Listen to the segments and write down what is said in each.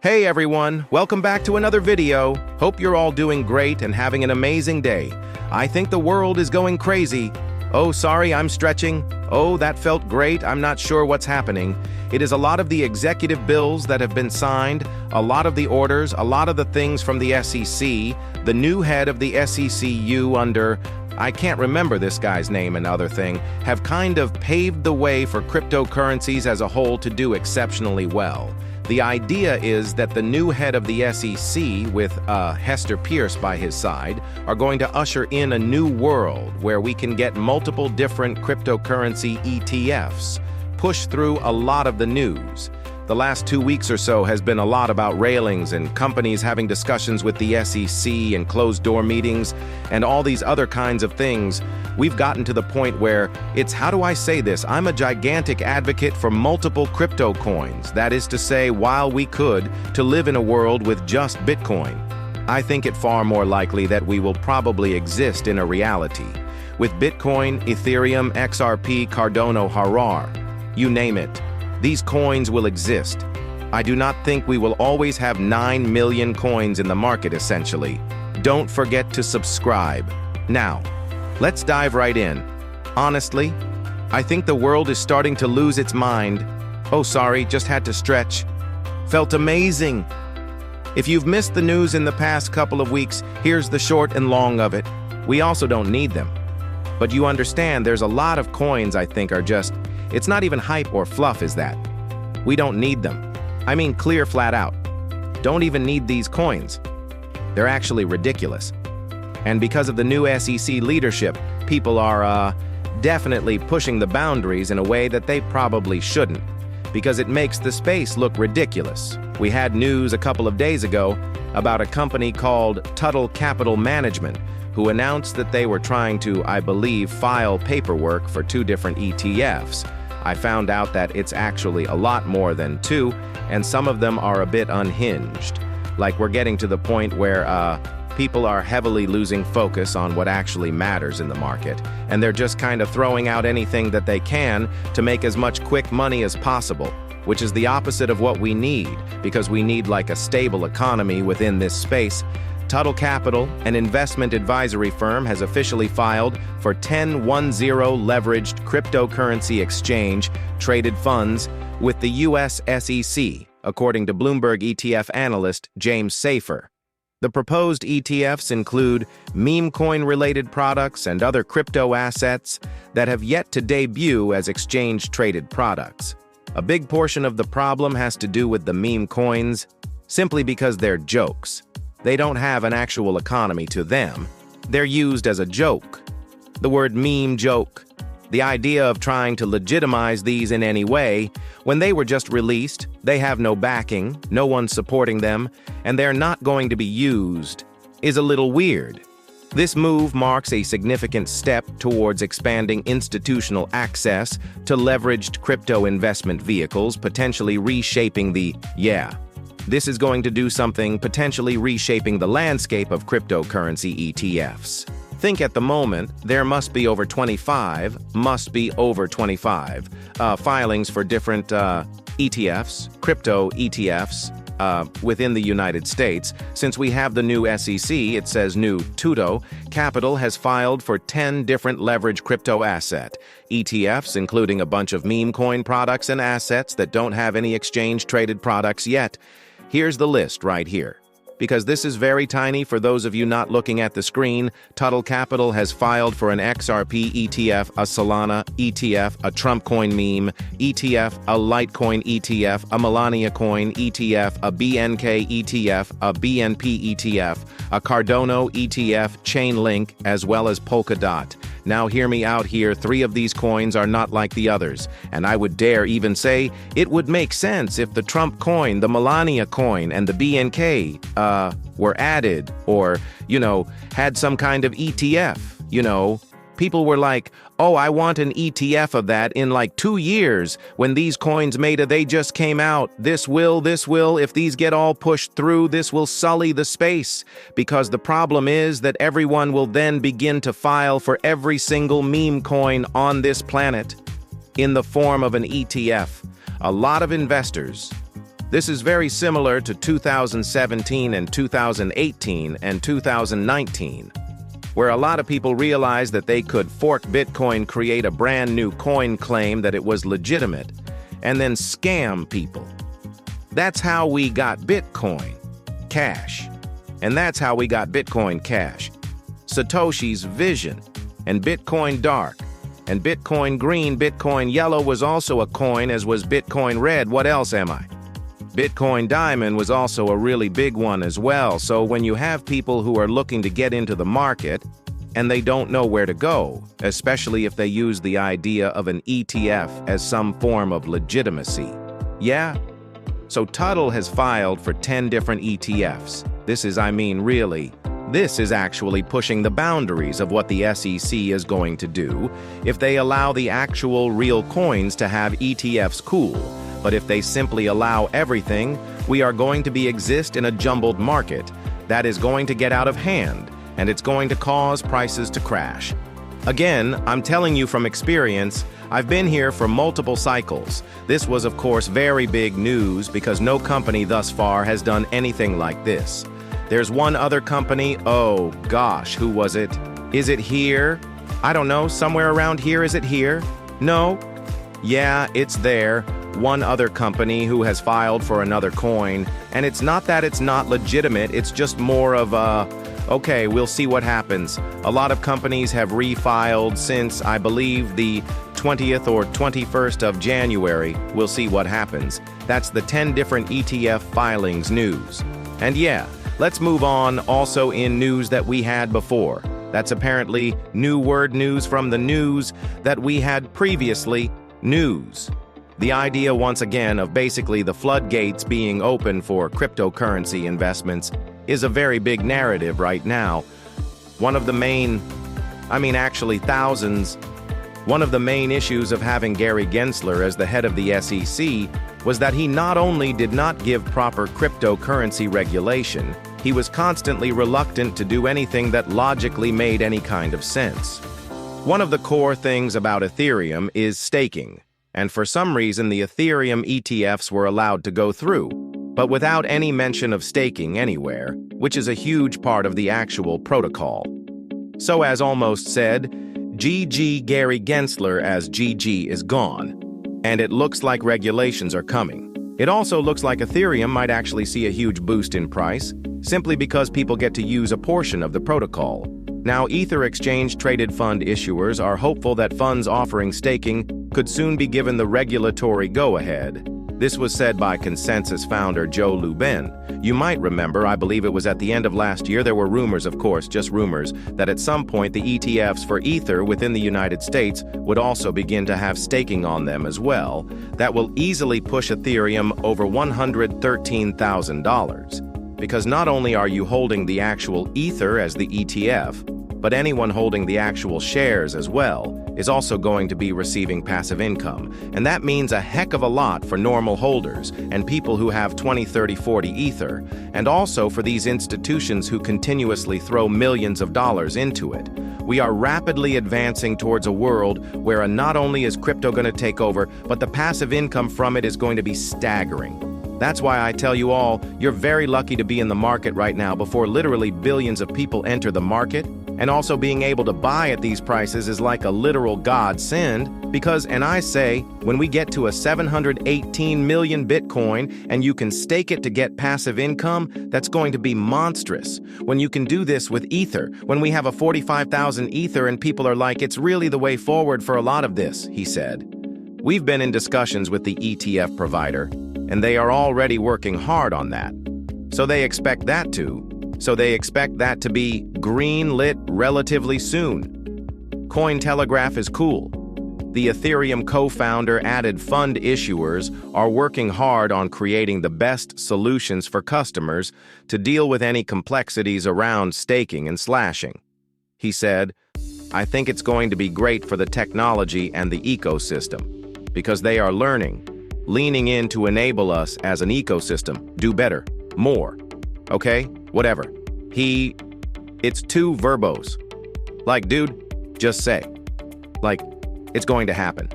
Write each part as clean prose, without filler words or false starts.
Hey everyone, welcome back to another video. Hope you're all doing great and having an amazing day. I think the world is going crazy. Oh, sorry, I'm stretching. Oh, that felt great. I'm not sure what's happening. It is a lot of the executive bills that have been signed, a lot of the orders, a lot of the things from the SEC, the new head of the SECU under, I can't remember this guy's name and other thing, have kind of paved the way for cryptocurrencies as a whole to do exceptionally well. The idea is that the new head of the SEC, with Hester Pierce by his side, are going to usher in a new world where we can get multiple different cryptocurrency ETFs, push through a lot of the news. The last 2 weeks or so has been a lot about railings and companies having discussions with the SEC and closed-door meetings and all these other kinds of things. We've gotten to the point where it's, how do I say this? I'm a gigantic advocate for multiple crypto coins. That is to say, while we could, to live in a world with just Bitcoin. I think it far more likely that we will probably exist in a reality. With Bitcoin, Ethereum, XRP, Cardano, Harar, you name it. These coins will exist. I do not think we will always have 9 million coins in the market, essentially. Don't forget to subscribe. Now, let's dive right in. Honestly, I think the world is starting to lose its mind. Oh, sorry, just had to stretch. Felt amazing. If you've missed the news in the past couple of weeks, here's the short and long of it. We also don't need them. But you understand there's a lot of coins I think are just, it's not even hype or fluff, is that? We don't need them. I mean clear flat out. Don't even need these coins. They're actually ridiculous. And because of the new SEC leadership, people are definitely pushing the boundaries in a way that they probably shouldn't, because it makes the space look ridiculous. We had news a couple of days ago about a company called Tuttle Capital Management, who announced that they were trying to, I believe, file paperwork for 2 different ETFs. I found out that it's actually a lot more than 2, and some of them are a bit unhinged. Like, we're getting to the point where people are heavily losing focus on what actually matters in the market, and they're just kind of throwing out anything that they can to make as much quick money as possible, which is the opposite of what we need, because we need like a stable economy within this space. Tuttle Capital, an investment advisory firm, has officially filed for 10 leveraged cryptocurrency exchange traded funds with the US SEC, according to Bloomberg ETF analyst James Safer. The proposed ETFs include meme coin-related products and other crypto assets that have yet to debut as exchange-traded products. A big portion of the problem has to do with the meme coins, simply because they're jokes. They don't have an actual economy to them. They're used as a joke. The word meme joke. The idea of trying to legitimize these in any way, when they were just released, they have no backing, no one supporting them, and they're not going to be used, is a little weird. This move marks a significant step towards expanding institutional access to leveraged crypto investment vehicles, potentially reshaping This is going to do something, potentially reshaping the landscape of cryptocurrency ETFs. Think at the moment, there must be over 25 filings for different ETFs, crypto ETFs, within the United States. Since we have the new SEC, it says new Tuttle Capital has filed for 10 different leverage crypto asset ETFs, including a bunch of meme coin products and assets that don't have any exchange-traded products yet. Here's the list right here. Because this is very tiny for those of you not looking at the screen, Tuttle Capital has filed for an XRP ETF, a Solana ETF, a Trump coin meme ETF, a Litecoin ETF, a Melania coin ETF, a BNK ETF, a BNP ETF, a Cardano ETF, Chainlink, as well as Polkadot. Now hear me out here, 3 of these coins are not like the others, and I would dare even say it would make sense if the Trump coin, the Melania coin, and the BNK were added, or, had some kind of ETF, People were like, oh, I want an ETF of that in like 2 years. When these coins they just came out. This will, if these get all pushed through, this will sully the space. Because the problem is that everyone will then begin to file for every single meme coin on this planet in the form of an ETF. A lot of investors This is very similar to 2017 and 2018 and 2019, where a lot of people realized that they could fork Bitcoin, create a brand new coin, claim that it was legitimate, and then scam people. That's how we got Bitcoin Cash. And that's how we got Bitcoin Cash. Satoshi's vision, and Bitcoin Dark, and Bitcoin Green. Bitcoin Yellow was also a coin, as was Bitcoin Red. What else am I? Bitcoin Diamond was also a really big one as well. So when you have people who are looking to get into the market and they don't know where to go, especially if they use the idea of an ETF as some form of legitimacy. Yeah? So Tuttle has filed for 10 different ETFs. This is actually pushing the boundaries of what the SEC is going to do if they allow the actual real coins to have ETFs. Cool. But if they simply allow everything, we are going to exist in a jumbled market that is going to get out of hand, and it's going to cause prices to crash. Again, I'm telling you from experience, I've been here for multiple cycles. This was, of course, very big news because no company thus far has done anything like this. There's one other company, oh gosh, who was it? Is it here? I don't know, somewhere around here. Is it here? No? Yeah, it's there. One other company who has filed for another coin, and it's not that it's not legitimate, it's just more of a, okay, we'll see what happens. A lot of companies have refiled since, I believe, the 20th or 21st of January. We'll see what happens. That's the 10 different ETF filings news. And yeah, let's move on. Also in news that we had before. That's apparently new word news from the news that we had previously. News. The idea, once again, of basically the floodgates being open for cryptocurrency investments is a very big narrative right now. One of the main issues of having Gary Gensler as the head of the SEC was that he not only did not give proper cryptocurrency regulation, he was constantly reluctant to do anything that logically made any kind of sense. One of the core things about Ethereum is staking, and for some reason the Ethereum ETFs were allowed to go through, but without any mention of staking anywhere, which is a huge part of the actual protocol. So as almost said, GG Gary Gensler as GG is gone, and it looks like regulations are coming. It also looks like Ethereum might actually see a huge boost in price, simply because people get to use a portion of the protocol. Now, Ether exchange-traded fund issuers are hopeful that funds offering staking could soon be given the regulatory go-ahead. This was said by Consensus founder Joe Lubin. You might remember, I believe it was at the end of last year, there were rumors, of course, just rumors, that at some point the ETFs for Ether within the United States would also begin to have staking on them as well. That will easily push Ethereum over $113,000. Because not only are you holding the actual Ether as the ETF, but anyone holding the actual shares as well is also going to be receiving passive income. And that means a heck of a lot for normal holders and people who have 20, 30, 40 Ether, and also for these institutions who continuously throw millions of dollars into it. We are rapidly advancing towards a world where not only is crypto going to take over, but the passive income from it is going to be staggering. That's why I tell you all, you're very lucky to be in the market right now before literally billions of people enter the market. And also being able to buy at these prices is like a literal godsend because, and I say, when we get to a 718 million Bitcoin and you can stake it to get passive income, that's going to be monstrous. When you can do this with Ether, when we have a 45,000 Ether and people are like, it's really the way forward for a lot of this, he said. We've been in discussions with the ETF provider, and they are already working hard on that. So they expect that to be green-lit relatively soon. Cointelegraph is cool. The Ethereum co-founder added fund issuers are working hard on creating the best solutions for customers to deal with any complexities around staking and slashing. He said, I think it's going to be great for the technology and the ecosystem because they are leaning in to enable us as an ecosystem, do better, more. Okay, whatever. It's too verbose. Like, dude, just say. Like, it's going to happen.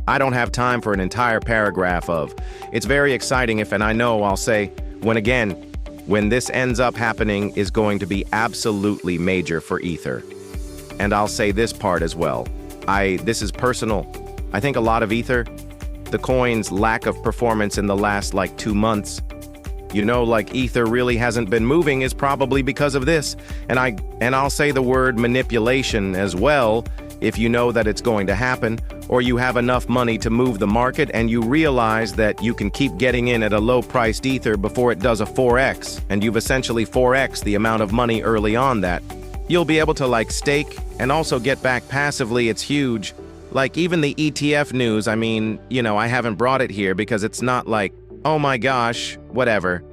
I don't have time for an entire paragraph of, it's very exciting if, and I know I'll say, when this ends up happening is going to be absolutely major for Ether. And I'll say this part as well. This is personal. I think a lot of Ether, the coin's lack of performance in the last 2 months, Ether really hasn't been moving is probably because of this. And I'll say the word manipulation as well, if you know that it's going to happen, or you have enough money to move the market and you realize that you can keep getting in at a low-priced Ether before it does a 4x, and you've essentially 4x the amount of money early on that, you'll be able to stake and also get back passively. It's huge. Even the ETF news, I haven't brought it here because it's not oh my gosh, whatever.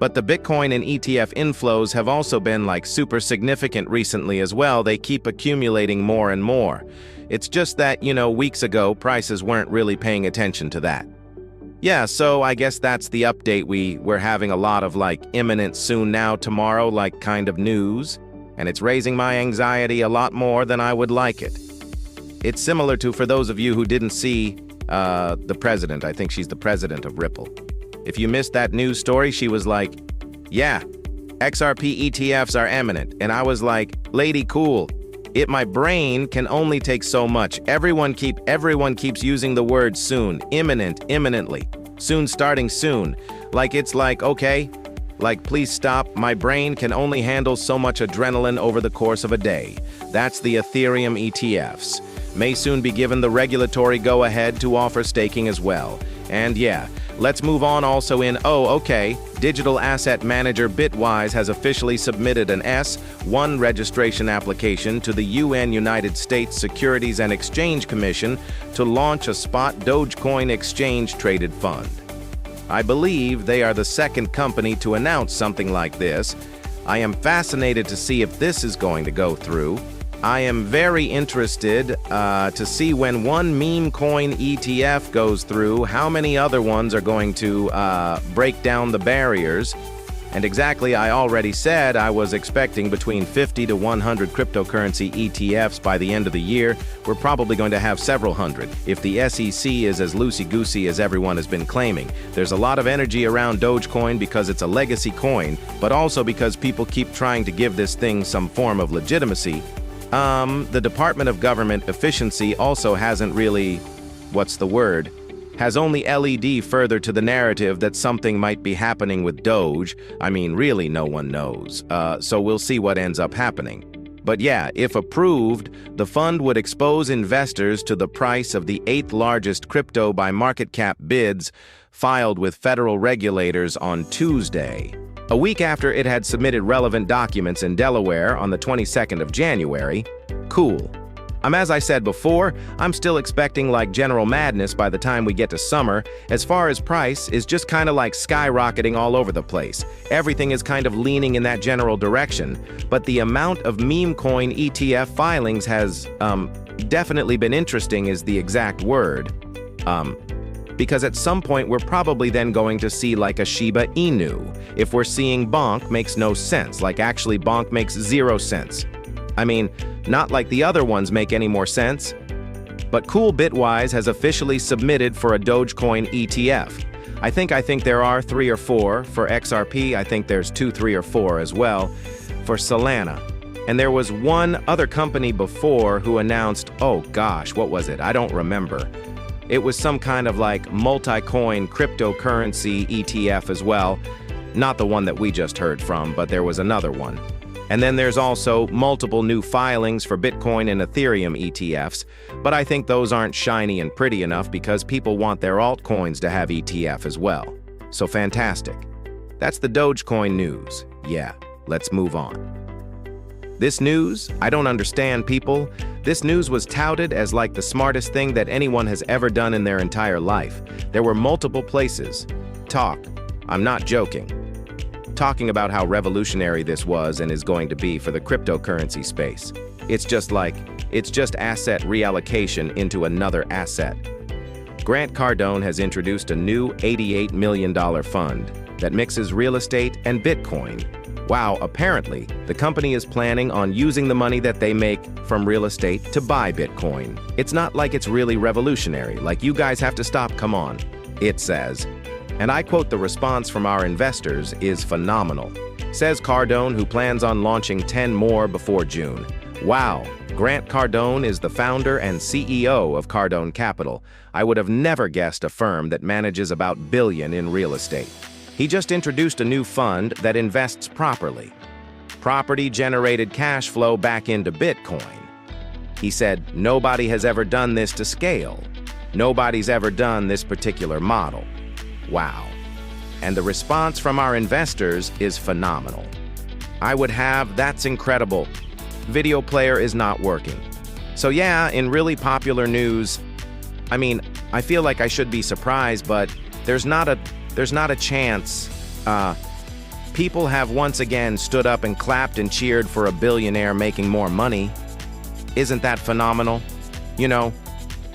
But the Bitcoin and ETF inflows have also been super significant recently as well. They keep accumulating more and more. It's just that, weeks ago, prices weren't really paying attention to that. Yeah, so I guess that's the update. We're having a lot of imminent soon now tomorrow kind of news, and it's raising my anxiety a lot more than I would like it. It's similar to, for those of you who didn't see the president, I think she's the president of Ripple. If you missed that news story, she was yeah, XRP ETFs are imminent. And I was lady, cool. My brain can only take so much. Everyone keeps using the word soon, imminent, imminently, soon, starting soon. Okay, please stop. My brain can only handle so much adrenaline over the course of a day. That's the Ethereum ETFs. May soon be given the regulatory go-ahead to offer staking as well. And yeah, let's move on also digital asset manager Bitwise has officially submitted an S-1 registration application to the United States Securities and Exchange Commission to launch a spot Dogecoin exchange-traded fund. I believe they are the second company to announce something like this. I am fascinated to see if this is going to go through. I am very interested to see when one meme coin ETF goes through, how many other ones are going to break down the barriers. And exactly, I already said I was expecting between 50 to 100 cryptocurrency ETFs by the end of the year. We're probably going to have several hundred, if the SEC is as loosey-goosey as everyone has been claiming. There's a lot of energy around Dogecoin because it's a legacy coin, but also because people keep trying to give this thing some form of legitimacy. The Department of Government Efficiency also hasn't really, has only LED further to the narrative that something might be happening with Doge. Really, no one knows. So we'll see what ends up happening. But yeah, if approved, the fund would expose investors to the price of the 8th largest crypto by market cap bids filed with federal regulators on Tuesday, a week after it had submitted relevant documents in Delaware on the 22nd of January. Cool. As I said before, I'm still expecting general madness by the time we get to summer. As far as price is just kind of skyrocketing all over the place. Everything is kind of leaning in that general direction. But the amount of meme coin ETF filings has definitely been interesting is the exact word. Because at some point we're probably then going to see a Shiba Inu. If we're seeing Bonk makes no sense, actually Bonk makes 0 sense. Not like the other ones make any more sense. But cool, Bitwise has officially submitted for a Dogecoin ETF. I think there are 3 or 4 for XRP. I think there's 2, 3, or 4 as well for Solana. And there was one other company before who announced, oh gosh, what was it? I don't remember. It was some kind of multi-coin cryptocurrency ETF as well. Not the one that we just heard from, but there was another one. And then there's also multiple new filings for Bitcoin and Ethereum ETFs, but I think those aren't shiny and pretty enough because people want their altcoins to have ETF as well. So fantastic. That's the Dogecoin news. Yeah, let's move on. This news, I don't understand, people. This news was touted as the smartest thing that anyone has ever done in their entire life. There were multiple places. I'm not joking. Talking about how revolutionary this was and is going to be for the cryptocurrency space. It's just asset reallocation into another asset. Grant Cardone has introduced a new $88 million fund that mixes real estate and Bitcoin. Wow, apparently, the company is planning on using the money that they make from real estate to buy Bitcoin. It's not like it's really revolutionary, like you guys have to stop, come on. It says, and I quote, the response from our investors is phenomenal. Says Cardano, who plans on launching 10 more before June. Wow, Grant Cardone is the founder and CEO of Cardone Capital. I would have never guessed a firm that manages about billion in real estate. He just introduced a new fund that invests properly. Property-generated cash flow back into Bitcoin. He said, nobody has ever done this to scale. Nobody's ever done this particular model. Wow. And the response from our investors is phenomenal. I would have, that's incredible. Video player is not working. So yeah, in really popular news, I mean, I feel like I should be surprised, but there's not a chance. People have once again stood up and clapped and cheered for a billionaire making more money. Isn't that phenomenal? You know,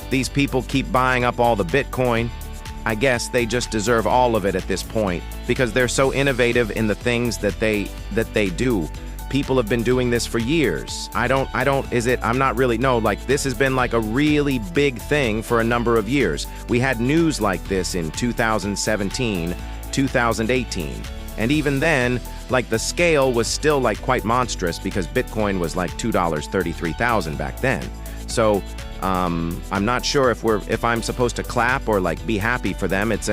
these people keep buying up all the Bitcoin. I guess they just deserve all of it at this point because they're so innovative in the things that they do. People have been doing this for years. I'm not really, no, like this has been like a really big thing for a number of years. We had news like this in 2017, 2018. And even then, like the scale was still like quite monstrous because Bitcoin was like $2.33,000 back then. So I'm not sure if I'm supposed to clap or like be happy for them. It's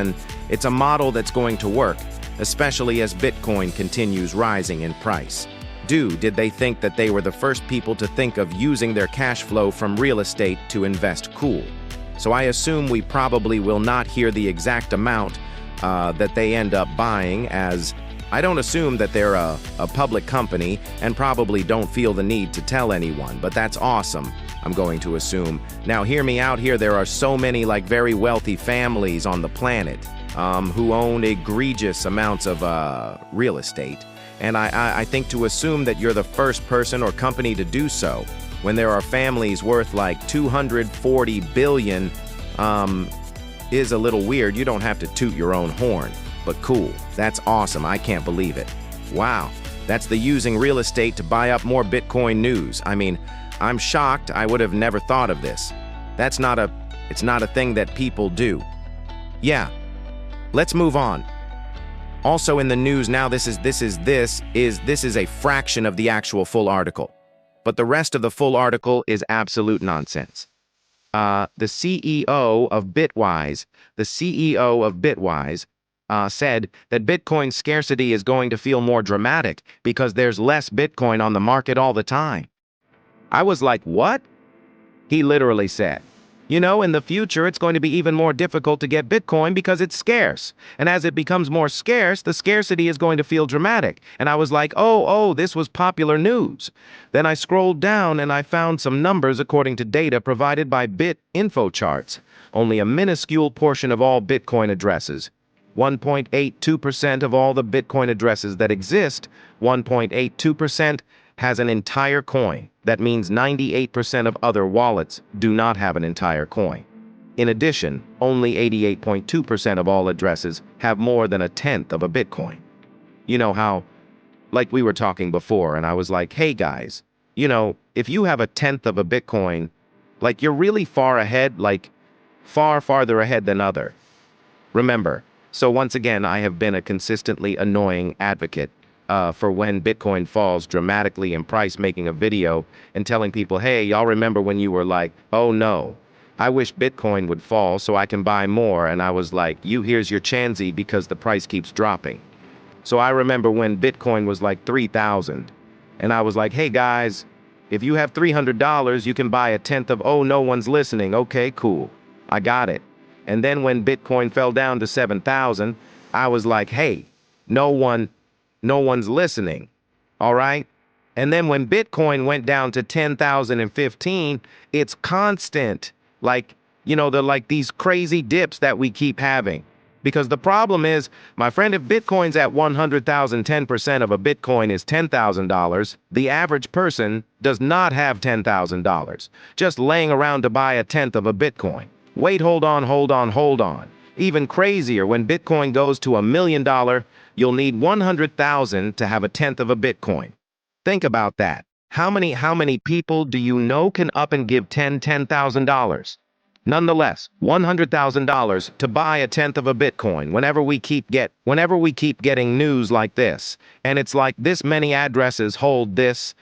a model that's going to work, especially as Bitcoin continues rising in price. Did they think that they were the first people to think of using their cash flow from real estate to invest? Cool. So I assume we probably will not hear the exact amount that they end up buying, as I don't assume that they're a public company and probably don't feel the need to tell anyone, but that's awesome, I'm going to assume. Now hear me out here, there are so many like very wealthy families on the planet who own egregious amounts of real estate. And I think to assume that you're the first person or company to do so when there are families worth like 240 billion is a little weird. You don't have to toot your own horn, but cool. That's awesome. I can't believe it. Wow. That's the using real estate to buy up more Bitcoin news. I mean, I'm shocked. I would have never thought of this. It's not a thing that people do. Yeah. Let's move on. Also in the news now, this is a fraction of the actual full article, but the rest of the full article is absolute nonsense. The CEO of Bitwise said that Bitcoin scarcity is going to feel more dramatic because there's less Bitcoin on the market all the time. I was like, what? He literally said, you know, in the future, it's going to be even more difficult to get Bitcoin because it's scarce. And as it becomes more scarce, the scarcity is going to feel dramatic. And I was like, oh, this was popular news. Then I scrolled down and I found some numbers according to data provided by BitInfoCharts. Only a minuscule portion of all Bitcoin addresses, 1.82% of all the Bitcoin addresses that exist, 1.82%, has an entire coin. That means 98% of other wallets do not have an entire coin. In addition, only 88.2% of all addresses have more than a tenth of a Bitcoin. You know how, like we were talking before, and I was like, hey guys, you know, if you have a tenth of a Bitcoin, like you're really far ahead, like farther ahead than other. Remember, so once again, I have been a consistently annoying advocate for when Bitcoin falls dramatically in price, making a video and telling people, hey, y'all remember when you were like, oh no, I wish Bitcoin would fall so I can buy more. And I was like, here's your chansey because the price keeps dropping. So I remember when Bitcoin was like 3,000 and I was like, hey guys, if you have $300, you can buy a tenth of, oh, no one's listening. Okay, cool. I got it. And then when Bitcoin fell down to 7,000, I was like, hey, no one's listening, all right? And then when Bitcoin went down to 10,015, it's constant. Like, you know, they're like these crazy dips that we keep having. Because the problem is, my friend, if Bitcoin's at 100,000, 10% of a Bitcoin is $10,000, the average person does not have $10,000, just laying around to buy a tenth of a Bitcoin. Wait, hold on. Even crazier, when Bitcoin goes to $1 million, you'll need 100,000 to have a tenth of a Bitcoin. Think about that. How many people do you know can up and give $10,000? Nonetheless, $100,000 to buy a tenth of a Bitcoin whenever we keep getting news like this, and it's like this many addresses hold this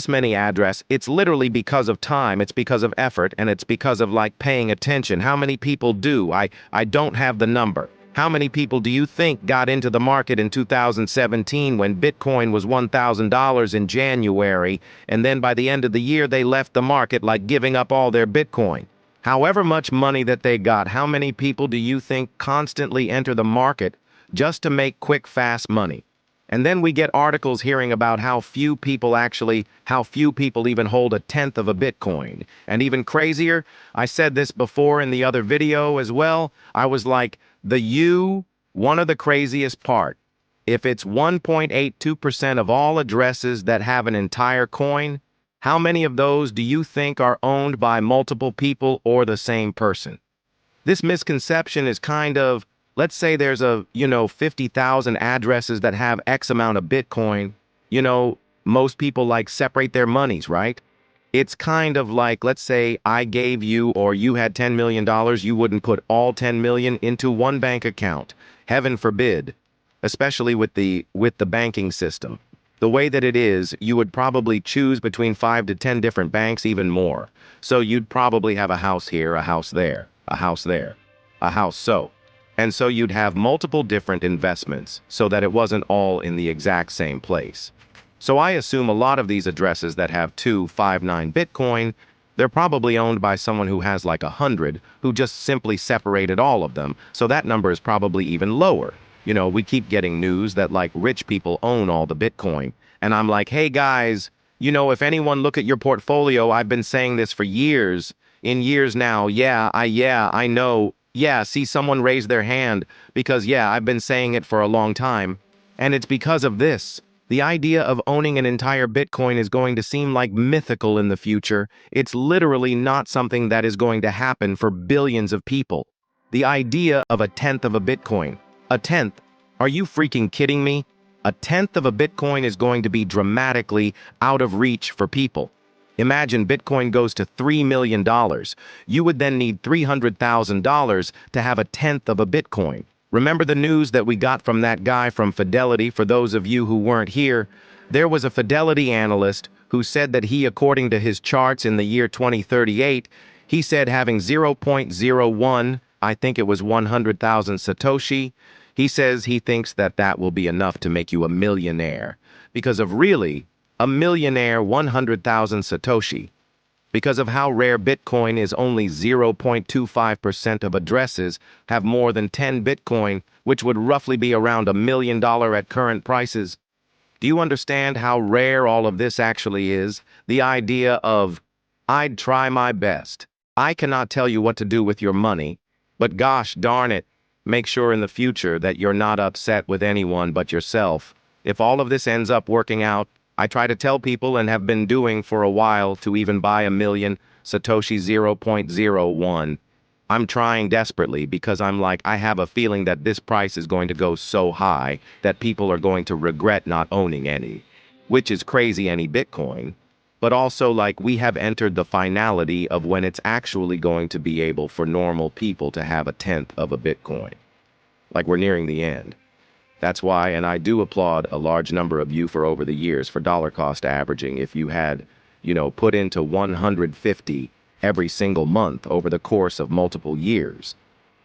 many address, it's literally because of time, it's because of effort, and it's because of like paying attention. How many people do? I don't have the number. How many people do you think got into the market in 2017 when Bitcoin was $1,000 in January, and then by the end of the year they left the market like giving up all their Bitcoin? However much money that they got, how many people do you think constantly enter the market just to make quick, fast money? And then we get articles hearing about how few people even hold a tenth of a Bitcoin. And even crazier, I said this before in the other video as well, I was like, one of the craziest part. If it's 1.82% of all addresses that have an entire coin, how many of those do you think are owned by multiple people or the same person? This misconception is kind of, let's say there's 50,000 addresses that have X amount of Bitcoin. You know, most people like separate their monies, right? It's kind of like, let's say I gave you or you had $10 million, you wouldn't put all 10 million into one bank account. Heaven forbid, especially with the banking system. The way that it is, you would probably choose between 5 to 10 different banks, even more. So you'd probably have a house here, a house there, a house there, a house so. And so you'd have multiple different investments so that it wasn't all in the exact same place. So I assume a lot of these addresses that have 259 Bitcoin, they're probably owned by someone who has like 100, who just simply separated all of them. So that number is probably even lower. We keep getting news that like rich people own all the Bitcoin. And I'm like, hey guys, if anyone look at your portfolio, I've been saying this for years, in years now. Yeah, I know. Yeah, see someone raise their hand because yeah, I've been saying it for a long time. And it's because of this. The idea of owning an entire Bitcoin is going to seem like mythical in the future. It's literally not something that is going to happen for billions of people. The idea of a tenth of a Bitcoin. A tenth? Are you freaking kidding me? A tenth of a Bitcoin is going to be dramatically out of reach for people. Imagine Bitcoin goes to $3 million. You would then need $300,000 to have a tenth of a Bitcoin. Remember the news that we got from that guy from Fidelity? For those of you who weren't here, there was a Fidelity analyst who said that he, according to his charts in the year 2038, he said having 0.01, I think it was 100,000 Satoshi, he says he thinks that that will be enough to make you a millionaire. Because of really, a millionaire 100,000 Satoshi. Because of how rare Bitcoin is, only 0.25% of addresses have more than 10 Bitcoin, which would roughly be around $1 million at current prices. Do you understand how rare all of this actually is? The idea of, I'd try my best. I cannot tell you what to do with your money, but gosh darn it, make sure in the future that you're not upset with anyone but yourself. If all of this ends up working out, I try to tell people and have been doing for a while to even buy a million Satoshi 0.01. I'm trying desperately because I'm like, I have a feeling that this price is going to go so high that people are going to regret not owning any, which is crazy, any Bitcoin. But also like we have entered the finality of when it's actually going to be able for normal people to have a tenth of a Bitcoin. Like we're nearing the end. That's why, and I do applaud a large number of you for over the years for dollar cost averaging. If you had, put into 150 every single month over the course of multiple years,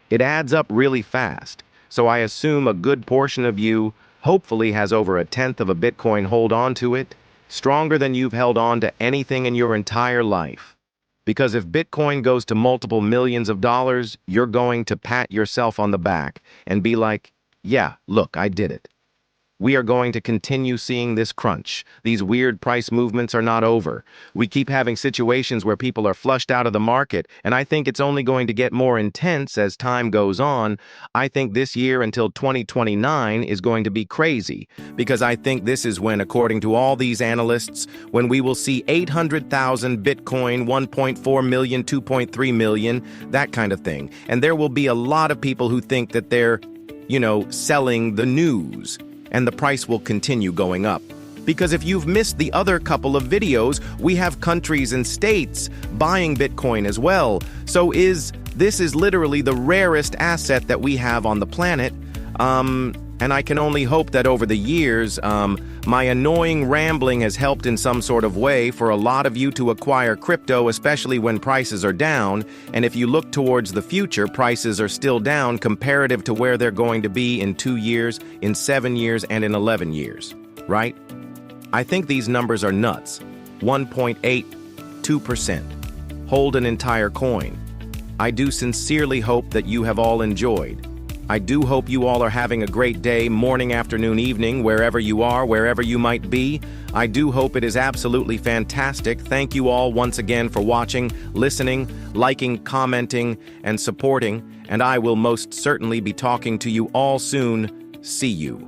it adds up really fast. So I assume a good portion of you hopefully has over a tenth of a Bitcoin hold on to it, stronger than you've held on to anything in your entire life. Because if Bitcoin goes to multiple millions of dollars, you're going to pat yourself on the back and be like, yeah, look, I did it. We are going to continue seeing this crunch. These weird price movements are not over. We keep having situations where people are flushed out of the market, and I think it's only going to get more intense as time goes on. I think this year until 2029 is going to be crazy, because I think this is when, according to all these analysts, when we will see 800,000 Bitcoin, 1.4 million, 2.3 million, that kind of thing. And there will be a lot of people who think that they're, selling the news, and the price will continue going up. Because if you've missed the other couple of videos, we have countries and states buying Bitcoin as well. So this is literally the rarest asset that we have on the planet. And I can only hope that over the years, my annoying rambling has helped in some sort of way for a lot of you to acquire crypto, especially when prices are down. And if you look towards the future, prices are still down comparative to where they're going to be in 2 years, in 7 years, and in 11 years, right? I think these numbers are nuts. 1.82%. Hold an entire coin. I do sincerely hope that you have all enjoyed. I do hope you all are having a great day, morning, afternoon, evening, wherever you are, wherever you might be. I do hope it is absolutely fantastic. Thank you all once again for watching, listening, liking, commenting, and supporting. And I will most certainly be talking to you all soon. See you.